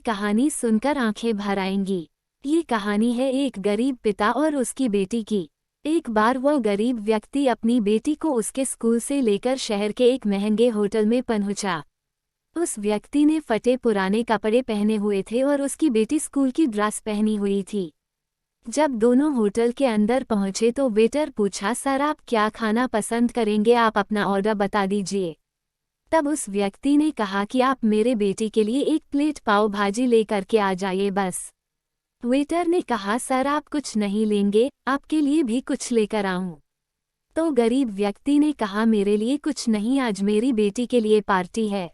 कहानी सुनकर आंखें भर आएंगी। ये कहानी है एक गरीब पिता और उसकी बेटी की। एक बार वो गरीब व्यक्ति अपनी बेटी को उसके स्कूल से लेकर शहर के एक महंगे होटल में पहुंचा। उस व्यक्ति ने फटे पुराने कपड़े पहने हुए थे और उसकी बेटी स्कूल की ड्रेस पहनी हुई थी। जब दोनों होटल के अंदर पहुंचे तो वेटर पूछा, सर आप क्या खाना पसंद करेंगे, आप अपना ऑर्डर बता दीजिए। तब उस व्यक्ति ने कहा कि आप मेरे बेटी के लिए एक प्लेट पाव भाजी लेकर के आ जाइए बस। वेटर ने कहा, सर आप कुछ नहीं लेंगे, आपके लिए भी कुछ लेकर आऊं। तो गरीब व्यक्ति ने कहा, मेरे लिए कुछ नहीं, आज मेरी बेटी के लिए पार्टी है।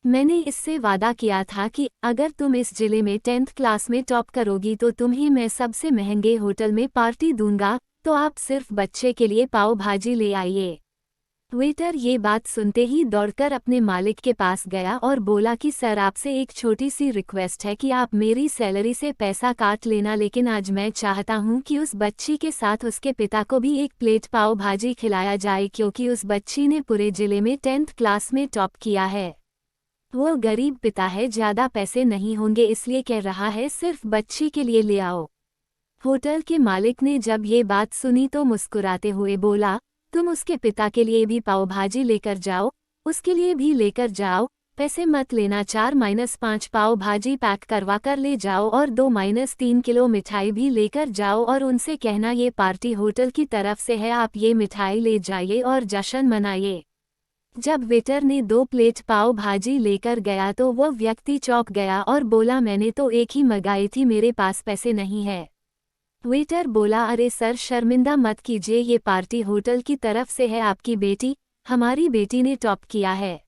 मैंने इससे वादा किया था कि अगर तुम इस जिले में 10th क्लास में टॉप करोगी तो तुम्हें मैं सबसे महंगे होटल में पार्टी दूंगा, तो आप सिर्फ बच्चे के लिए पाव भाजी ले आइए। वेटर ये बात सुनते ही दौड़कर अपने मालिक के पास गया और बोला कि सर आपसे एक छोटी सी रिक्वेस्ट है कि आप मेरी सैलरी से पैसा काट लेना, लेकिन आज मैं चाहता हूं कि उस बच्ची के साथ उसके पिता को भी एक प्लेट पाव भाजी खिलाया जाए, क्योंकि उस बच्ची ने पूरे जिले में 10th क्लास में टॉप किया है। वो गरीब पिता है, ज़्यादा पैसे नहीं होंगे, इसलिए कह रहा है सिर्फ बच्ची के लिए ले आओ। होटल के मालिक ने जब ये बात सुनी तो मुस्कुराते हुए बोला, तुम उसके पिता के लिए भी पाव भाजी लेकर जाओ, उसके लिए भी लेकर जाओ, पैसे मत लेना, 4-5 पाव भाजी पैक करवा कर ले जाओ और 2-3 किलो मिठाई भी लेकर जाओ और उनसे कहना ये पार्टी होटल की तरफ से है, आप ये मिठाई ले जाइए और जश्न मनाइए। जब वेटर ने 2 प्लेट पाव भाजी लेकर गया तो वो व्यक्ति चौंक गया और बोला, मैंने तो एक ही मंगाई थी, मेरे पास पैसे नहीं है। वेटर बोला, अरे सर शर्मिंदा मत कीजिए, ये पार्टी होटल की तरफ से है, आपकी बेटी, हमारी बेटी ने टॉप किया है,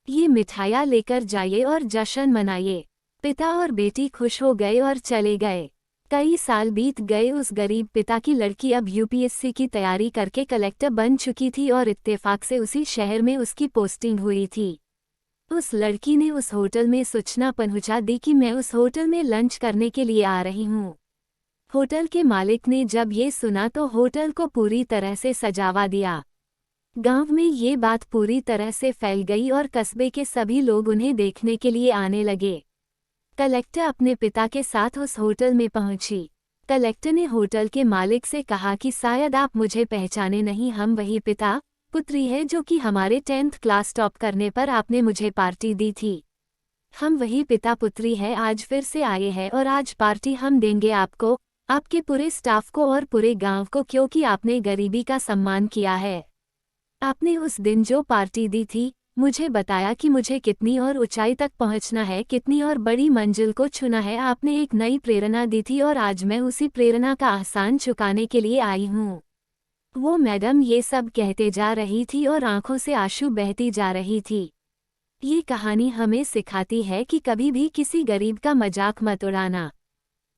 ये मिठाइयाँ लेकर जाइए और जश्न मनाइए। पिता और बेटी खुश हो गए और चले गए। कई साल बीत गए। उस गरीब पिता की लड़की अब यूपीएससी की तैयारी करके कलेक्टर बन चुकी थी और इत्तेफाक से उसी शहर में उसकी पोस्टिंग हुई थी। उस लड़की ने उस होटल में सूचना पहुंचा दी कि मैं उस होटल में लंच करने के लिए आ रही हूँ। होटल के मालिक ने जब ये सुना तो होटल को पूरी तरह से सजावा दिया। गांव में ये बात पूरी तरह से फैल गई और कस्बे के सभी लोग उन्हें देखने के लिए आने लगे। कलेक्टर अपने पिता के साथ उस होटल में पहुंची। कलेक्टर ने होटल के मालिक से कहा कि शायद आप मुझे पहचाने नहीं, हम वही पिता पुत्री है जो कि हमारे 10th क्लास टॉप करने पर आपने मुझे पार्टी दी थी। हम वही पिता पुत्री है, आज फिर से आए हैं और आज पार्टी हम देंगे आपको, आपके पूरे स्टाफ को और पूरे गांव को, क्योंकि आपने गरीबी का सम्मान किया है। आपने उस दिन जो पार्टी दी थी, मुझे बताया कि मुझे कितनी और ऊंचाई तक पहुंचना है, कितनी और बड़ी मंजिल को छूना है। आपने एक नई प्रेरणा दी थी और आज मैं उसी प्रेरणा का एहसान चुकाने के लिए आई हूँ। वो मैडम ये सब कहते जा रही थी और आंखों से आंसू बहती जा रही थी। ये कहानी हमें सिखाती है कि कभी भी किसी गरीब का मजाक मत उड़ाना।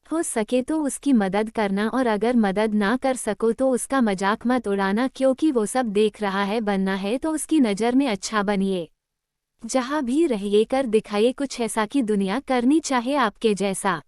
हो सके तो उसकी मदद करना और अगर मदद ना कर सको तो उसका मजाक मत उड़ाना, क्योंकि वो सब देख रहा है। बनना है तो उसकी नज़र में अच्छा बनिए। जहाँ भी रहिए कर दिखाइए कुछ ऐसा कि दुनिया करनी चाहे आपके जैसा।